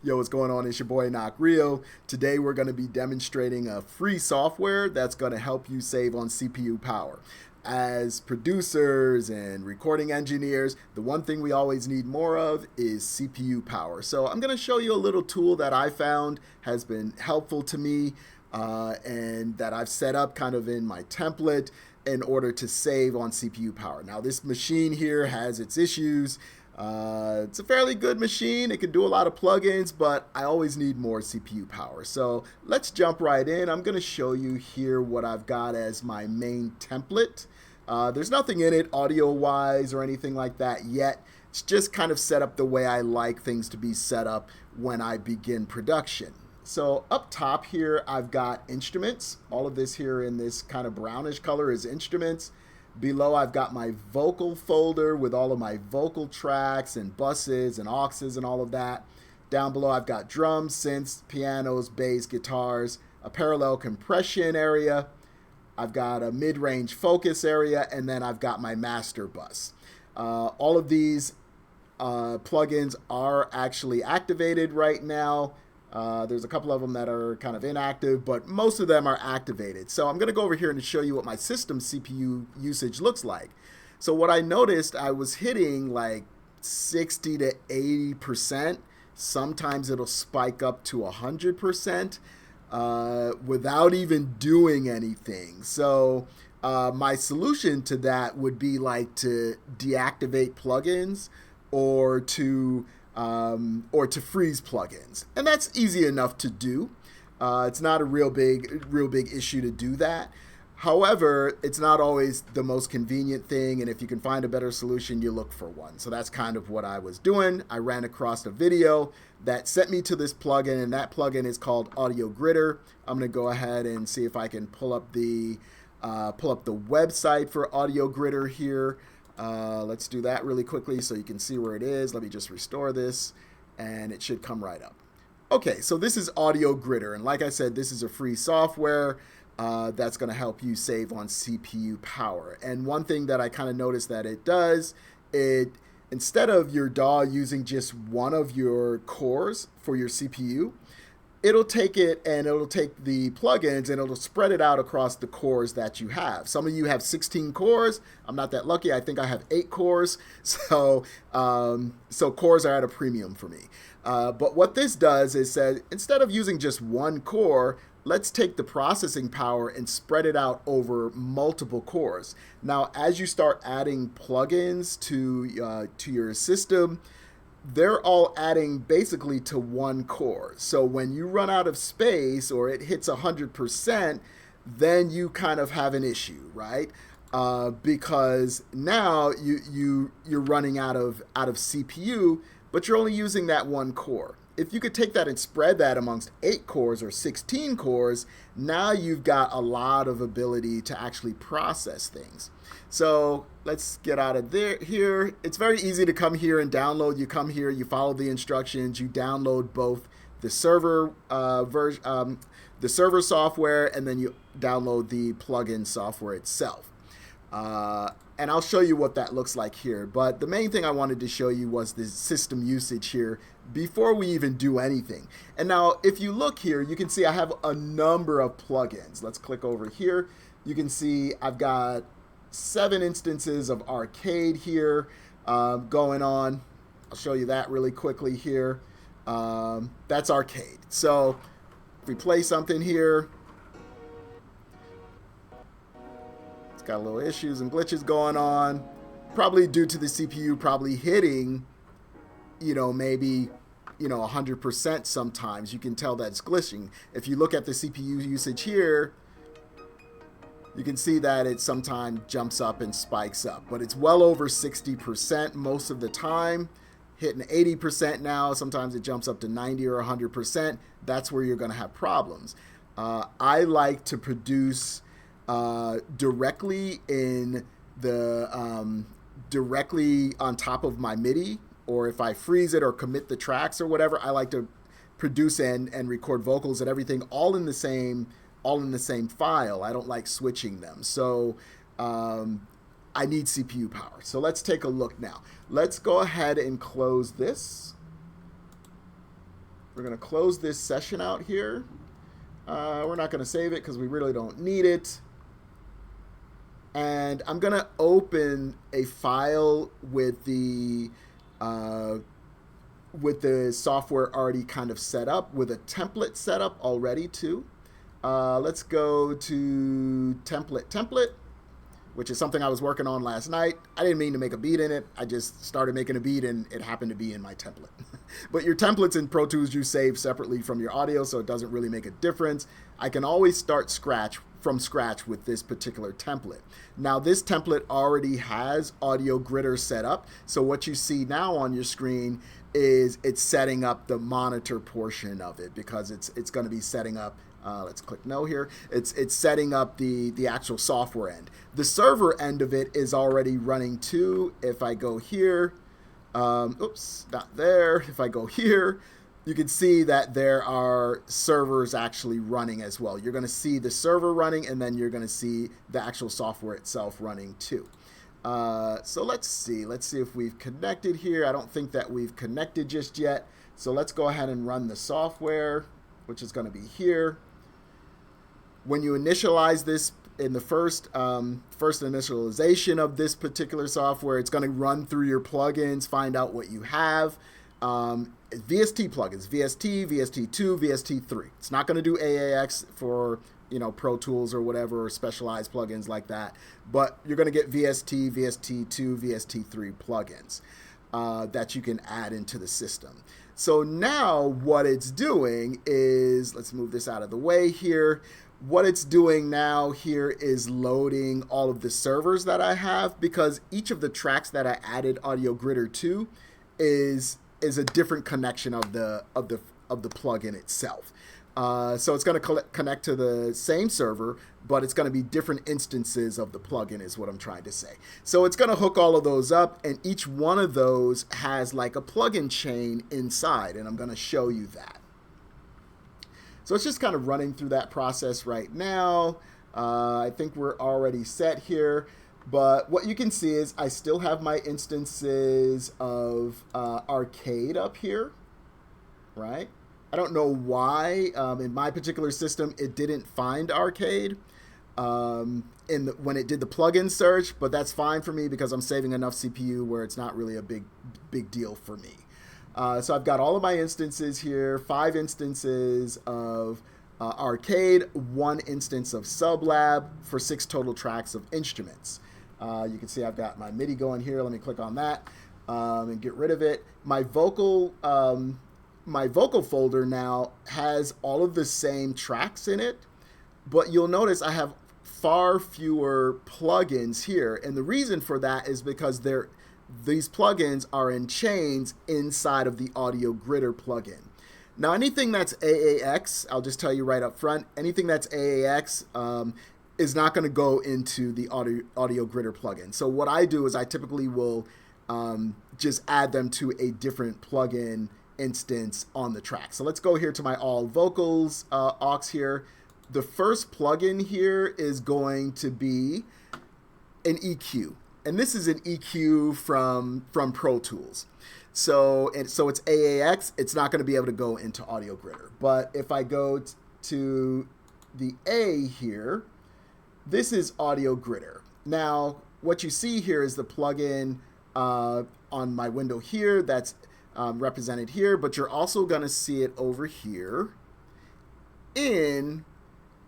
Yo, what's going on? It's your boy Knock Rio. Today we're going to be demonstrating a free software that's going to help you save on CPU power. As producers and recording engineers, the one thing we always need more of is CPU power. So I'm going to show you a little tool that I found has been helpful to me and that I've set up kind of in my template in order to save on CPU power. Now this machine here has its issues. It's a fairly good machine. It can do a lot of plugins, but I always need more CPU power. So let's jump right in. I'm going to show you here what I've got as my main template. There's nothing in it audio-wise or anything like that yet. It's just kind of set up the way I like things to be set up when I begin production. So up top here, I've got instruments. All of this here in this kind of brownish color is instruments. Below, I've got my vocal folder with all of my vocal tracks and buses and auxes and all of that. Down below, I've got drums, synths, pianos, bass, guitars, a parallel compression area. I've got a mid-range focus area, and then I've got my master bus. All of these plugins are actually activated right now. There's a couple of them that are kind of inactive, but most of them are activated. So I'm going to go over here and show you what my system CPU usage looks like. So what I noticed, I was hitting like 60 to 80%. Sometimes it'll spike up to 100% without even doing anything. So my solution to that would be like to deactivate plugins or to freeze plugins, and that's easy enough to do. It's not a real big issue to do that. However, it's not always the most convenient thing, and if you can find a better solution, you look for one. So that's kind of what I was doing. I ran across a video that sent me to this plugin, and that plugin is called Audiogridder. I'm going to go ahead and see if I can pull up the website for Audiogridder here. Let's do that really quickly so you can see where it is. Let me just restore this and it should come right up. Okay, so this is Audiogridder, and like I said, this is a free software that's going to help you save on CPU power. And one thing that I kind of noticed that it does, instead of your DAW using just one of your cores for your CPU, it'll take it and it'll take the plugins and it'll spread it out across the cores that you have. Some of you have 16 cores. I'm not that lucky. I think I have 8 cores. So cores are at a premium for me. But what this does is said, instead of using just one core, let's take the processing power and spread it out over multiple cores. Now, as you start adding plugins to your system, they're all adding basically to one core. So when you run out of space or it hits 100%, then you kind of have an issue, right? Because now you're running out of CPU, but you're only using that one core. If you could take that and spread that amongst 8 cores or 16 cores, now you've got a lot of ability to actually process things. So let's get out of there here. It's very easy to come here and download. You come here, you follow the instructions, you download both the server the server software, and then you download the plugin software itself. And I'll show you what that looks like here. But the main thing I wanted to show you was the system usage here before we even do anything. And now if you look here, you can see I have a number of plugins. Let's click over here. You can see I've got 7 instances of arcade here going on. I'll show you that really quickly here. That's arcade. So if we play something here, got a little issues and glitches going on, probably due to the CPU probably hitting, maybe, 100% sometimes. You can tell that it's glitching. If you look at the CPU usage here, you can see that it sometimes jumps up and spikes up, but it's well over 60% most of the time, hitting 80% now. Sometimes it jumps up to 90 or 100%. That's where you're going to have problems. I like to produce directly in the directly on top of my MIDI, or if I freeze it or commit the tracks or whatever, I like to produce and record vocals and everything all in the same file. I don't like switching them. So I need CPU power. So let's take a look now. Let's go ahead and close this. We're going to close this session out here. We're not going to save it because we really don't need it. And I'm going to open a file with the software already kind of set up, with a template set up already too. Let's go to template, which is something I was working on last night. I didn't mean to make a beat in it. I just started making a beat and it happened to be in my template. But your templates in Pro Tools you save separately from your audio, so it doesn't really make a difference. I can always start from scratch with this particular template. Now this template already has Audiogridder set up, so what you see now on your screen is it's setting up the monitor portion of it, because it's going to be setting up, let's click no here, it's setting up the actual software end. The server end of it is already running too. If I go here, oops, not there. If I go here, you can see that there are servers actually running as well. You're going to see the server running, and then you're going to see the actual software itself running too. So let's see if we've connected here. I don't think that we've connected just yet. So let's go ahead and run the software, which is going to be here. When you initialize this in the first initialization of this particular software, it's going to run through your plugins, find out what you have. VST plugins, VST, VST2, VST3. It's not going to do AAX for, Pro Tools or whatever, or specialized plugins like that. But you're going to get VST, VST2, VST3 plugins that you can add into the system. So now what it's doing is, let's move this out of the way here. What it's doing now here is loading all of the servers that I have, because each of the tracks that I added Audiogridder to is a different connection of the plugin itself. So it's going to connect to the same server, but it's going to be different instances of the plugin is what I'm trying to say. So it's going to hook all of those up, and each one of those has like a plugin chain inside, and I'm going to show you that. So it's just kind of running through that process right now. I think we're already set here. But what you can see is I still have my instances of Arcade up here, right? I don't know why in my particular system it didn't find Arcade when it did the plugin search, but that's fine for me because I'm saving enough CPU where it's not really a big deal for me. So I've got all of my instances here, 5 instances of Arcade, 1 instance of Sublab for 6 total tracks of instruments. You can see I've got my MIDI going here. Let me click on that and get rid of it. My vocal folder now has all of the same tracks in it, but you'll notice I have far fewer plugins here. And the reason for that is because these plugins are in chains inside of the Audiogridder plugin. Now, anything that's AAX, I'll just tell you right up front, anything that's AAX is not going to go into the Audiogridder plugin. So what I do is I typically will just add them to a different plugin instance on the track. So let's go here to my all vocals aux here. The first plugin here is going to be an EQ. And this is an EQ from Pro Tools. So it's AAX. It's not going to be able to go into Audiogridder. But if I go to the A here, this is Audiogridder. Now, what you see here is the plugin on my window here that's represented here, but you're also going to see it over here in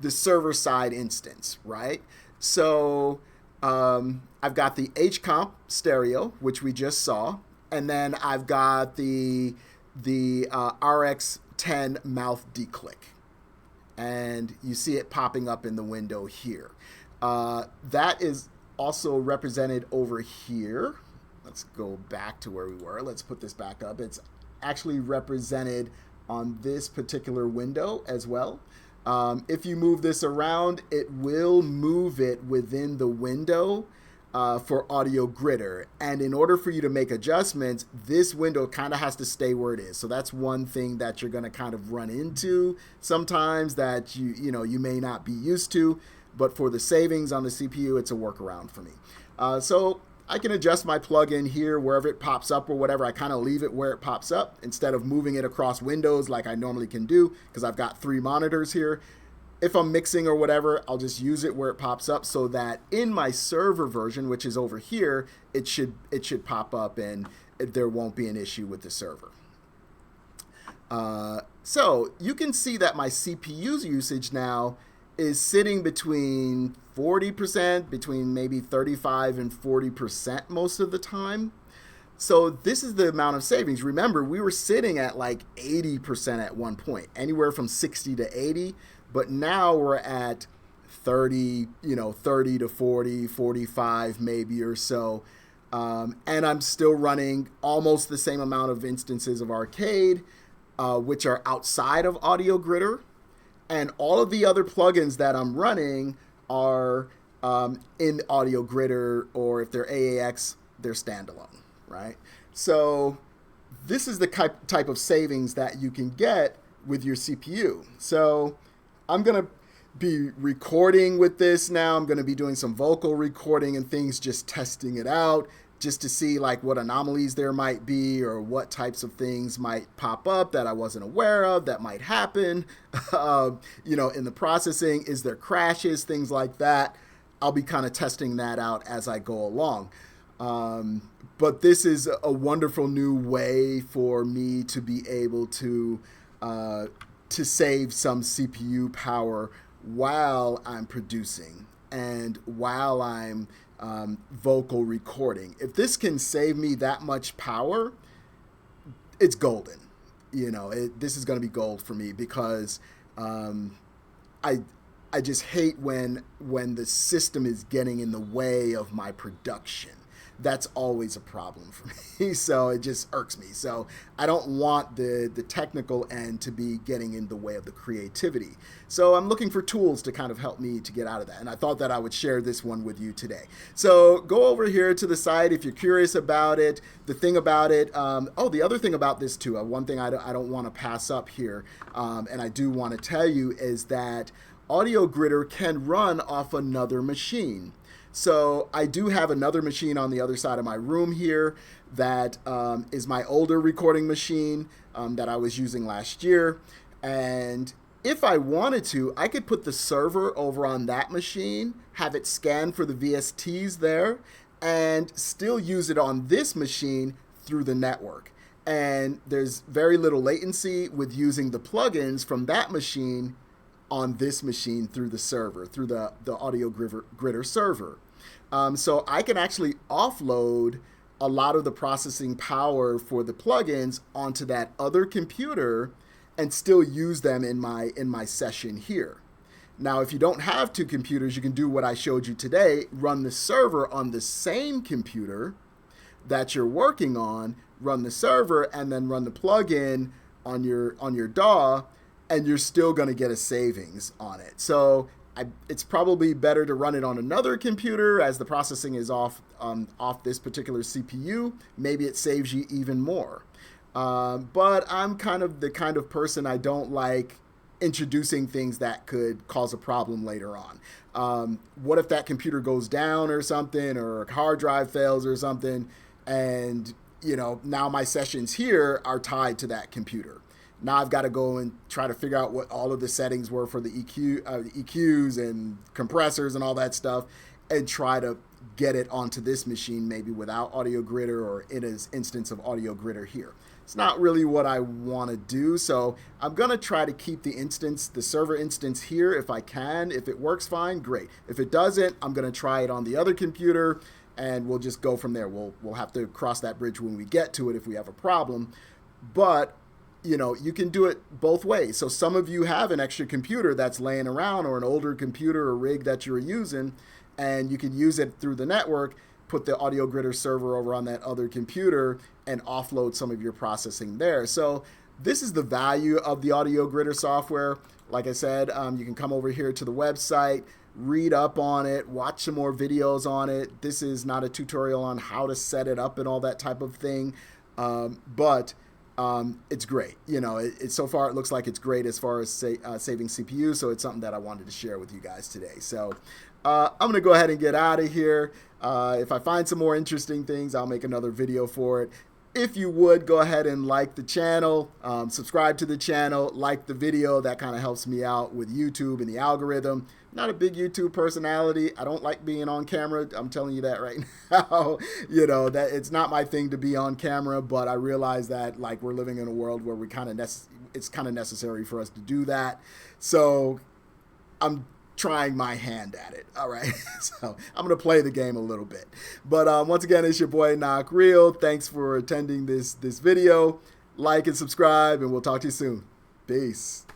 the server-side instance, right? So I've got the H-Comp stereo, which we just saw, and then I've got the RX10 mouth declick, and you see it popping up in the window here. That is also represented over here. Let's go back to where we were. Let's put this back up. It's actually represented on this particular window as well. If you move this around, it will move it within the window for Audiogridder. And in order for you to make adjustments, this window kind of has to stay where it is. So that's one thing that you're going to kind of run into sometimes that you may not be used to. But for the savings on the CPU, it's a workaround for me. So I can adjust my plugin here wherever it pops up or whatever. I kind of leave it where it pops up instead of moving it across windows like I normally can do because I've got 3 monitors here. If I'm mixing or whatever, I'll just use it where it pops up so that in my server version, which is over here, it should pop up and there won't be an issue with the server. So you can see that my CPU usage now is sitting between 40%, between maybe 35 and 40% most of the time. So this is the amount of savings. Remember, we were sitting at like 80% at one point, anywhere from 60 to 80, but now we're at 30, 30 to 40, 45 maybe or so. And I'm still running almost the same amount of instances of Arcade, which are outside of Audiogridder. And all of the other plugins that I'm running are in Audiogridder, or if they're AAX, they're standalone, right? So this is the type of savings that you can get with your CPU. So I'm going to be recording with this now. I'm going to be doing some vocal recording and things, just testing it out, just to see like what anomalies there might be or what types of things might pop up that I wasn't aware of that might happen, in the processing. Is there crashes, things like that? I'll be kind of testing that out as I go along. But this is a wonderful new way for me to be able to save some CPU power while I'm producing and while I'm vocal recording. If this can save me that much power, it's golden. This is going to be gold for me because I just hate when the system is getting in the way of my production. That's always a problem for me. So it just irks me. So I don't want the technical end to be getting in the way of the creativity. So I'm looking for tools to kind of help me to get out of that. And I thought that I would share this one with you today. So go over here to the site if you're curious about it. The thing about it, the other thing about this too, one thing I don't want to pass up here, and I do want to tell you, is that Audiogridder can run off another machine. So I do have another machine on the other side of my room here that is my older recording machine that I was using last year. And if I wanted to, I could put the server over on that machine, have it scan for the VSTs there, and still use it on this machine through the network. And there's very little latency with using the plugins from that machine on this machine through the server, through the Audiogridder server. So I can actually offload a lot of the processing power for the plugins onto that other computer and still use them in my session here. Now, if you don't have 2 computers, you can do what I showed you today, run the server on the same computer that you're working on, run the server, and then run the plugin on your DAW, and you're still going to get a savings on it. So it's probably better to run it on another computer as the processing is off this particular CPU. Maybe it saves you even more. But I'm the kind of person, I don't like introducing things that could cause a problem later on. What if that computer goes down or something, or a hard drive fails or something, and now my sessions here are tied to that computer? Now I've got to go and try to figure out what all of the settings were for the EQs and compressors and all that stuff, and try to get it onto this machine maybe without Audiogridder or in an instance of Audiogridder here. It's not really what I want to do, so I'm going to try to keep the server instance here if I can. If it works fine, great. If it doesn't, I'm going to try it on the other computer, and we'll just go from there. We'll have to cross that bridge when we get to it if we have a problem. But you can do it both ways. So some of you have an extra computer that's laying around, or an older computer or rig that you're using, and you can use it through the network, put the Audiogridder server over on that other computer, and offload some of your processing there. So this is the value of the Audiogridder software. Like I said, you can come over here to the website, read up on it, watch some more videos on it. This is not a tutorial on how to set it up and all that type of thing, but it's great. You know, so far it looks like it's great as far as saving CPU. So it's something that I wanted to share with you guys today. So I'm going to go ahead and get out of here. If I find some more interesting things, I'll make another video for it. If you would, go ahead and like the channel, subscribe to the channel, like the video. That kind of helps me out with YouTube and the algorithm. Not a big YouTube personality. I don't like being on camera. I'm telling you that right now. You know, that it's not my thing to be on camera, but I realize that like we're living in a world where it's kind of necessary for us to do that. So I'm trying my hand at it. All right. So I'm going to play the game a little bit. But once again, it's your boy Knock Real. Thanks for attending this video. Like and subscribe, and we'll talk to you soon. Peace.